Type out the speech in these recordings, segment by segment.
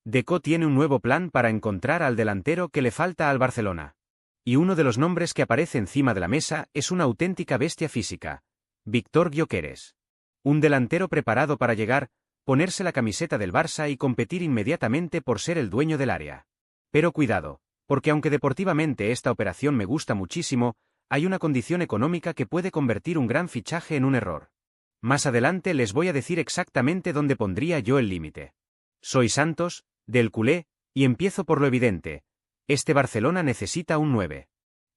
Deco tiene un nuevo plan para encontrar al delantero que le falta al Barcelona. Y uno de los nombres que aparece encima de la mesa es una auténtica bestia física: Víctor Gyökeres. Un delantero preparado para llegar, ponerse la camiseta del Barça y competir inmediatamente por ser el dueño del área. Pero cuidado, porque aunque deportivamente esta operación me gusta muchísimo, hay una condición económica que puede convertir un gran fichaje en un error. Más adelante les voy a decir exactamente dónde pondría yo el límite. Soy Santos, del culé, y empiezo por lo evidente: este Barcelona necesita un 9.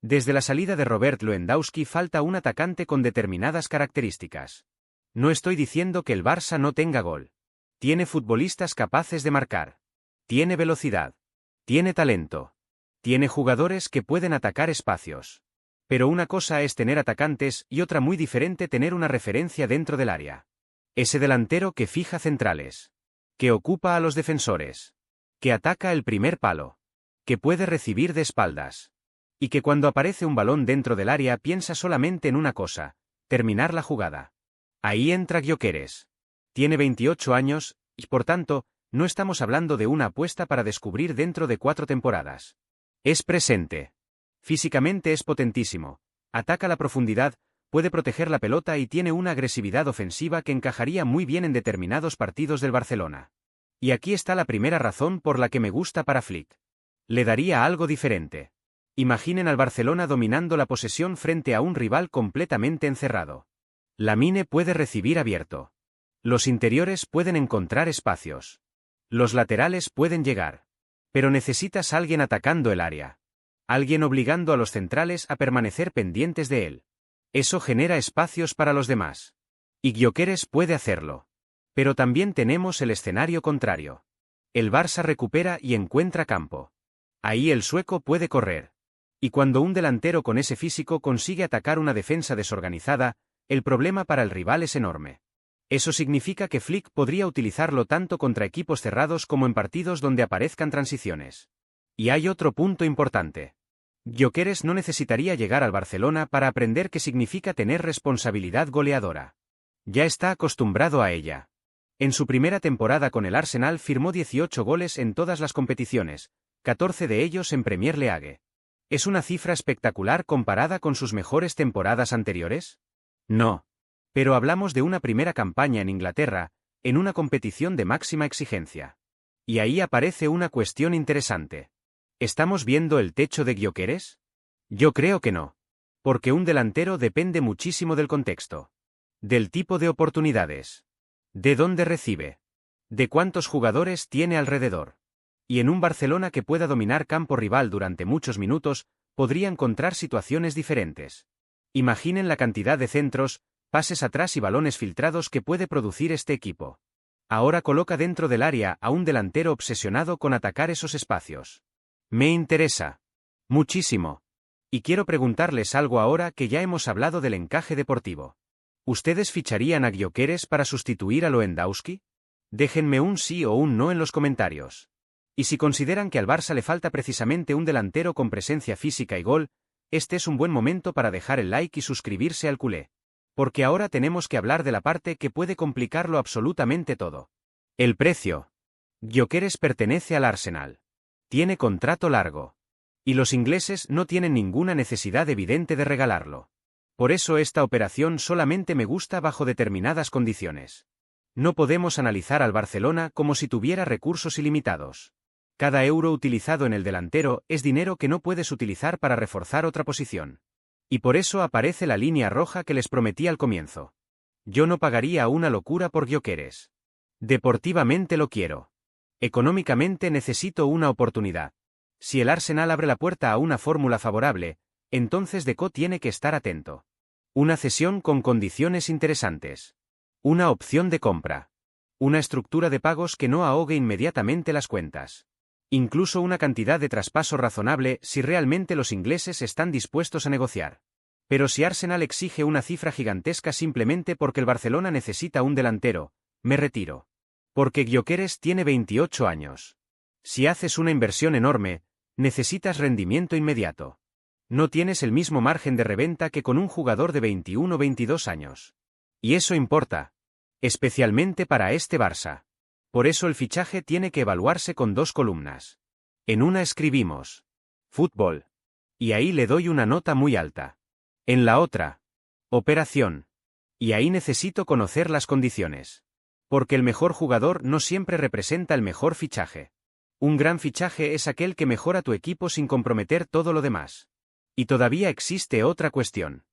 Desde la salida de Robert Lewandowski falta un atacante con determinadas características. No estoy diciendo que el Barça no tenga gol. Tiene futbolistas capaces de marcar. Tiene velocidad. Tiene talento. Tiene jugadores que pueden atacar espacios. Pero una cosa es tener atacantes y otra muy diferente tener una referencia dentro del área. Ese delantero que fija centrales. Que ocupa a los defensores. Que ataca el primer palo. Que puede recibir de espaldas. Y que cuando aparece un balón dentro del área piensa solamente en una cosa: terminar la jugada. Ahí entra Gyökeres. Tiene 28 años, y por tanto, no estamos hablando de una apuesta para descubrir dentro de 4 temporadas. Es presente. Físicamente es potentísimo. Ataca la profundidad, puede proteger la pelota y tiene una agresividad ofensiva que encajaría muy bien en determinados partidos del Barcelona. Y aquí está la primera razón por la que me gusta para Flick. Le daría algo diferente. Imaginen al Barcelona dominando la posesión frente a un rival completamente encerrado. Lamine puede recibir abierto. Los interiores pueden encontrar espacios. Los laterales pueden llegar. Pero necesitas a alguien atacando el área. Alguien obligando a los centrales a permanecer pendientes de él. Eso genera espacios para los demás. Y Gyökeres puede hacerlo. Pero también tenemos el escenario contrario. El Barça recupera y encuentra campo. Ahí el sueco puede correr. Y cuando un delantero con ese físico consigue atacar una defensa desorganizada, el problema para el rival es enorme. Eso significa que Flick podría utilizarlo tanto contra equipos cerrados como en partidos donde aparezcan transiciones. Y hay otro punto importante. Gyökeres no necesitaría llegar al Barcelona para aprender qué significa tener responsabilidad goleadora. Ya está acostumbrado a ella. En su primera temporada con el Arsenal firmó 18 goles en todas las competiciones, 14 de ellos en Premier League. ¿Es una cifra espectacular comparada con sus mejores temporadas anteriores? No. Pero hablamos de una primera campaña en Inglaterra, en una competición de máxima exigencia. Y ahí aparece una cuestión interesante. ¿Estamos viendo el techo de Gyökeres? Yo creo que no. Porque un delantero depende muchísimo del contexto. Del tipo de oportunidades. De dónde recibe. De cuántos jugadores tiene alrededor. Y en un Barcelona que pueda dominar campo rival durante muchos minutos, podría encontrar situaciones diferentes. Imaginen la cantidad de centros, pases atrás y balones filtrados que puede producir este equipo. Ahora coloca dentro del área a un delantero obsesionado con atacar esos espacios. Me interesa. Muchísimo. Y quiero preguntarles algo ahora que ya hemos hablado del encaje deportivo. ¿Ustedes ficharían a Gyökeres para sustituir a Lewandowski? Déjenme un sí o un no en los comentarios. Y si consideran que al Barça le falta precisamente un delantero con presencia física y gol, este es un buen momento para dejar el like y suscribirse al culé. Porque ahora tenemos que hablar de la parte que puede complicarlo absolutamente todo. El precio. Gyökeres pertenece al Arsenal. Tiene contrato largo. Y los ingleses no tienen ninguna necesidad evidente de regalarlo. Por eso esta operación solamente me gusta bajo determinadas condiciones. No podemos analizar al Barcelona como si tuviera recursos ilimitados. Cada euro utilizado en el delantero es dinero que no puedes utilizar para reforzar otra posición. Y por eso aparece la línea roja que les prometí al comienzo. Yo no pagaría una locura por Gyökeres. Deportivamente lo quiero. Económicamente necesito una oportunidad. Si el Arsenal abre la puerta a una fórmula favorable, entonces Deco tiene que estar atento. Una cesión con condiciones interesantes. Una opción de compra. Una estructura de pagos que no ahogue inmediatamente las cuentas. Incluso una cantidad de traspaso razonable si realmente los ingleses están dispuestos a negociar. Pero si Arsenal exige una cifra gigantesca simplemente porque el Barcelona necesita un delantero, me retiro. Porque Gyökeres tiene 28 años. Si haces una inversión enorme, necesitas rendimiento inmediato. No tienes el mismo margen de reventa que con un jugador de 21 o 22 años. Y eso importa. Especialmente para este Barça. Por eso el fichaje tiene que evaluarse con 2 columnas. En una escribimos fútbol. Y ahí le doy una nota muy alta. En la otra, operación. Y ahí necesito conocer las condiciones. Porque el mejor jugador no siempre representa el mejor fichaje. Un gran fichaje es aquel que mejora tu equipo sin comprometer todo lo demás. Y todavía existe otra cuestión.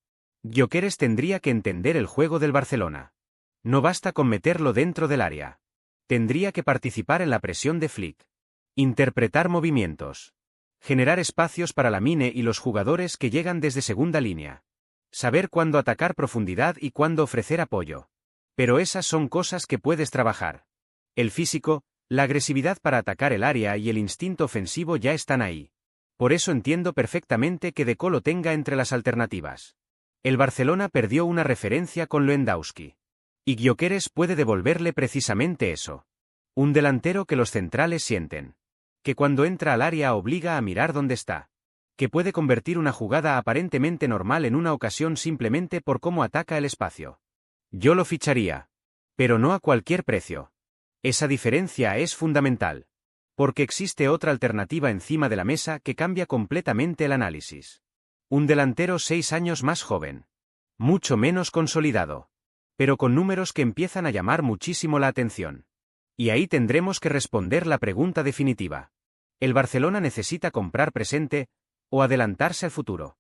Gyökeres tendría que entender el juego del Barcelona. No basta con meterlo dentro del área. Tendría que participar en la presión de Flick. Interpretar movimientos. Generar espacios para Lamine y los jugadores que llegan desde segunda línea. Saber cuándo atacar profundidad y cuándo ofrecer apoyo. Pero esas son cosas que puedes trabajar. El físico, la agresividad para atacar el área y el instinto ofensivo ya están ahí. Por eso entiendo perfectamente que Deco lo tenga entre las alternativas. El Barcelona perdió una referencia con Lewandowski. Y Gyökeres puede devolverle precisamente eso. Un delantero que los centrales sienten. Que cuando entra al área obliga a mirar dónde está. Que puede convertir una jugada aparentemente normal en una ocasión simplemente por cómo ataca el espacio. Yo lo ficharía. Pero no a cualquier precio. Esa diferencia es fundamental. Porque existe otra alternativa encima de la mesa que cambia completamente el análisis. Un delantero 6 años más joven. Mucho menos consolidado. Pero con números que empiezan a llamar muchísimo la atención. Y ahí tendremos que responder la pregunta definitiva. ¿El Barcelona necesita comprar presente o adelantarse al futuro?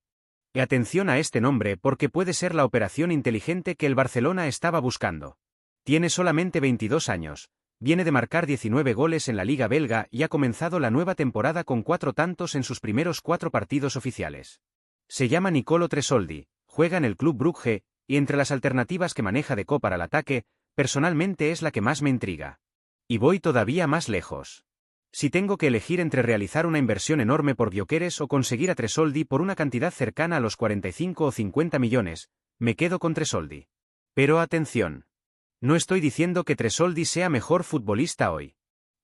Y atención a este nombre porque puede ser la operación inteligente que el Barcelona estaba buscando. Tiene solamente 22 años, viene de marcar 19 goles en la Liga belga y ha comenzado la nueva temporada con 4 tantos en sus primeros 4 partidos oficiales. Se llama Nicolo Tresoldi, juega en el Club Brugge, y entre las alternativas que maneja Deco para el ataque, personalmente es la que más me intriga. Y voy todavía más lejos. Si tengo que elegir entre realizar una inversión enorme por Gyökeres o conseguir a Tresoldi por una cantidad cercana a los 45 o 50 millones, me quedo con Tresoldi. Pero atención. No estoy diciendo que Tresoldi sea mejor futbolista hoy.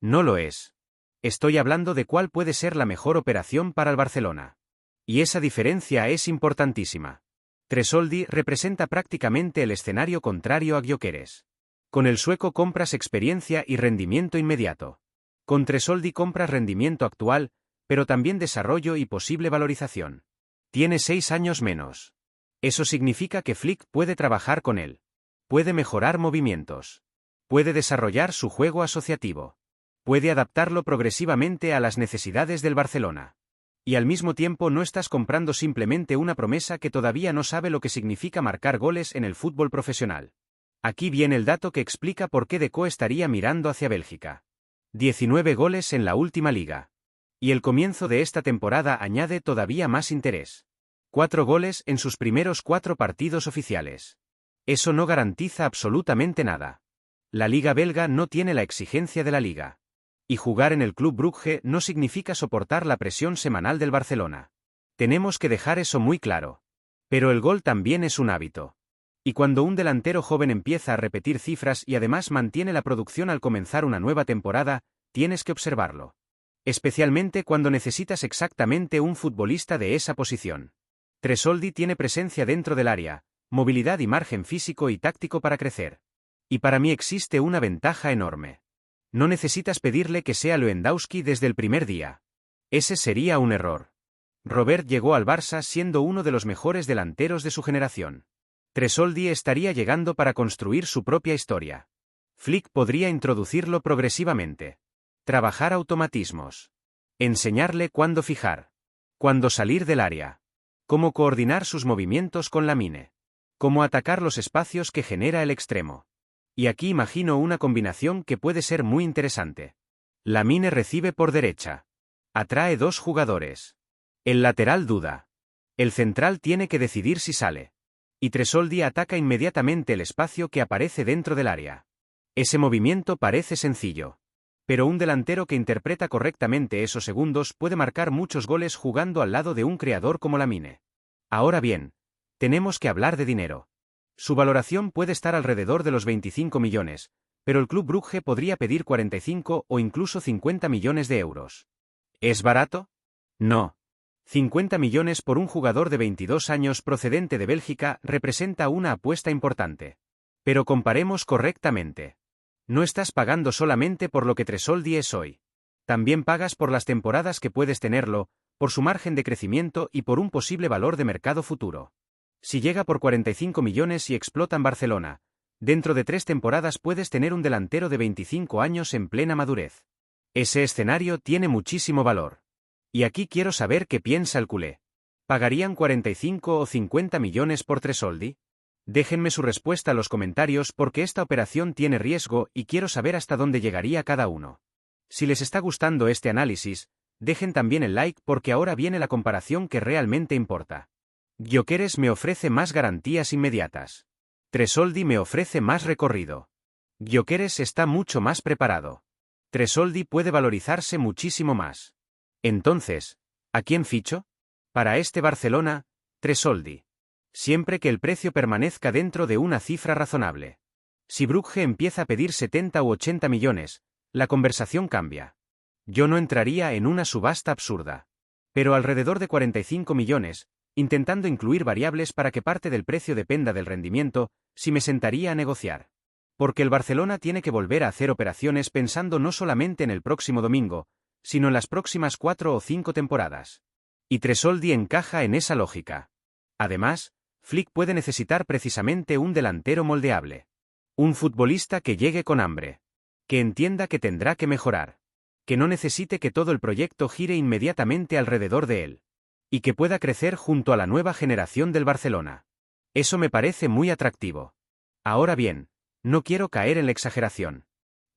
No lo es. Estoy hablando de cuál puede ser la mejor operación para el Barcelona. Y esa diferencia es importantísima. Tresoldi representa prácticamente el escenario contrario a Gyökeres. Con el sueco compras experiencia y rendimiento inmediato. Con Tresoldi compras rendimiento actual, pero también desarrollo y posible valorización. Tiene 6 años menos. Eso significa que Flick puede trabajar con él. Puede mejorar movimientos. Puede desarrollar su juego asociativo. Puede adaptarlo progresivamente a las necesidades del Barcelona. Y al mismo tiempo no estás comprando simplemente una promesa que todavía no sabe lo que significa marcar goles en el fútbol profesional. Aquí viene el dato que explica por qué Deco estaría mirando hacia Bélgica. 19 goles en la última liga. Y el comienzo de esta temporada añade todavía más interés. 4 goles en sus primeros 4 partidos oficiales. Eso no garantiza absolutamente nada. La liga belga no tiene la exigencia de la liga. Y jugar en el Club Brugge no significa soportar la presión semanal del Barcelona. Tenemos que dejar eso muy claro. Pero el gol también es un hábito. Y cuando un delantero joven empieza a repetir cifras y además mantiene la producción al comenzar una nueva temporada, tienes que observarlo. Especialmente cuando necesitas exactamente un futbolista de esa posición. Tresoldi tiene presencia dentro del área, movilidad y margen físico y táctico para crecer. Y para mí existe una ventaja enorme. No necesitas pedirle que sea Lewandowski desde el primer día. Ese sería un error. Robert llegó al Barça siendo uno de los mejores delanteros de su generación. Tresoldi estaría llegando para construir su propia historia. Flick podría introducirlo progresivamente. Trabajar automatismos. Enseñarle cuándo fijar. Cuándo salir del área. Cómo coordinar sus movimientos con Lamine. Cómo atacar los espacios que genera el extremo. Y aquí imagino una combinación que puede ser muy interesante. Lamine recibe por derecha. Atrae 2 jugadores. El lateral duda. El central tiene que decidir si sale. Y Tresoldi ataca inmediatamente el espacio que aparece dentro del área. Ese movimiento parece sencillo. Pero un delantero que interpreta correctamente esos segundos puede marcar muchos goles jugando al lado de un creador como Lamine. Ahora bien, tenemos que hablar de dinero. Su valoración puede estar alrededor de los 25 millones, pero el Club Brugge podría pedir 45 o incluso 50 millones de euros. ¿Es barato? No. 50 millones por un jugador de 22 años procedente de Bélgica representa una apuesta importante. Pero comparemos correctamente. No estás pagando solamente por lo que Tresoldi es hoy. También pagas por las temporadas que puedes tenerlo, por su margen de crecimiento y por un posible valor de mercado futuro. Si llega por 45 millones y explota en Barcelona, dentro de 3 temporadas puedes tener un delantero de 25 años en plena madurez. Ese escenario tiene muchísimo valor. Y aquí quiero saber qué piensa el culé. ¿Pagarían 45 o 50 millones por Tresoldi? Déjenme su respuesta en los comentarios porque esta operación tiene riesgo y quiero saber hasta dónde llegaría cada uno. Si les está gustando este análisis, dejen también el like porque ahora viene la comparación que realmente importa. Gyökeres me ofrece más garantías inmediatas. Tresoldi me ofrece más recorrido. Gyökeres está mucho más preparado. Tresoldi puede valorizarse muchísimo más. Entonces, ¿a quién ficho? Para este Barcelona, Tresoldi. Siempre que el precio permanezca dentro de una cifra razonable. Si Brugge empieza a pedir 70 u 80 millones, la conversación cambia. Yo no entraría en una subasta absurda. Pero alrededor de 45 millones, intentando incluir variables para que parte del precio dependa del rendimiento, sí me sentaría a negociar. Porque el Barcelona tiene que volver a hacer operaciones pensando no solamente en el próximo domingo, sino en las próximas 4 o 5 temporadas. Y Tresoldi encaja en esa lógica. Además, Flick puede necesitar precisamente un delantero moldeable. Un futbolista que llegue con hambre. Que entienda que tendrá que mejorar. Que no necesite que todo el proyecto gire inmediatamente alrededor de él. Y que pueda crecer junto a la nueva generación del Barcelona. Eso me parece muy atractivo. Ahora bien, no quiero caer en la exageración.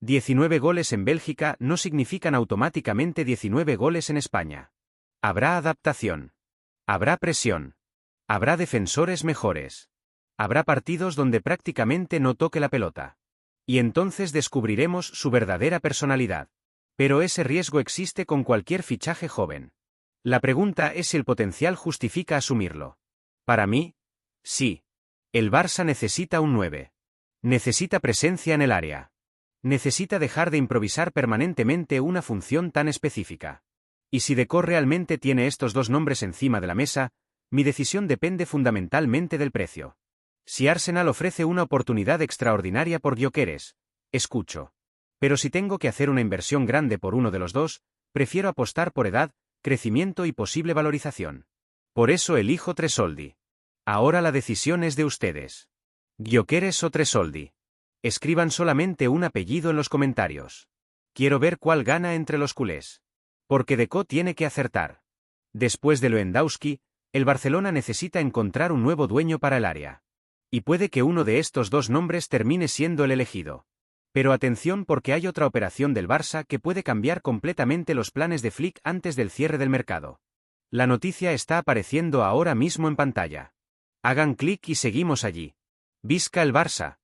19 goles en Bélgica no significan automáticamente 19 goles en España. Habrá adaptación. Habrá presión. Habrá defensores mejores. Habrá partidos donde prácticamente no toque la pelota. Y entonces descubriremos su verdadera personalidad. Pero ese riesgo existe con cualquier fichaje joven. La pregunta es si el potencial justifica asumirlo. Para mí, sí. El Barça necesita un 9. Necesita presencia en el área. Necesita dejar de improvisar permanentemente una función tan específica. Y si Deco realmente tiene estos dos nombres encima de la mesa, mi decisión depende fundamentalmente del precio. Si Arsenal ofrece una oportunidad extraordinaria por Gyökeres, escucho. Pero si tengo que hacer una inversión grande por uno de los dos, prefiero apostar por edad, crecimiento y posible valorización. Por eso elijo Tresoldi. Ahora la decisión es de ustedes. Gyökeres o Tresoldi. Escriban solamente un apellido en los comentarios. Quiero ver cuál gana entre los culés. Porque Deco tiene que acertar. Después de Lewandowski, el Barcelona necesita encontrar un nuevo dueño para el área. Y puede que uno de estos dos nombres termine siendo el elegido. Pero atención porque hay otra operación del Barça que puede cambiar completamente los planes de Flick antes del cierre del mercado. La noticia está apareciendo ahora mismo en pantalla. Hagan clic y seguimos allí. ¡Visca el Barça!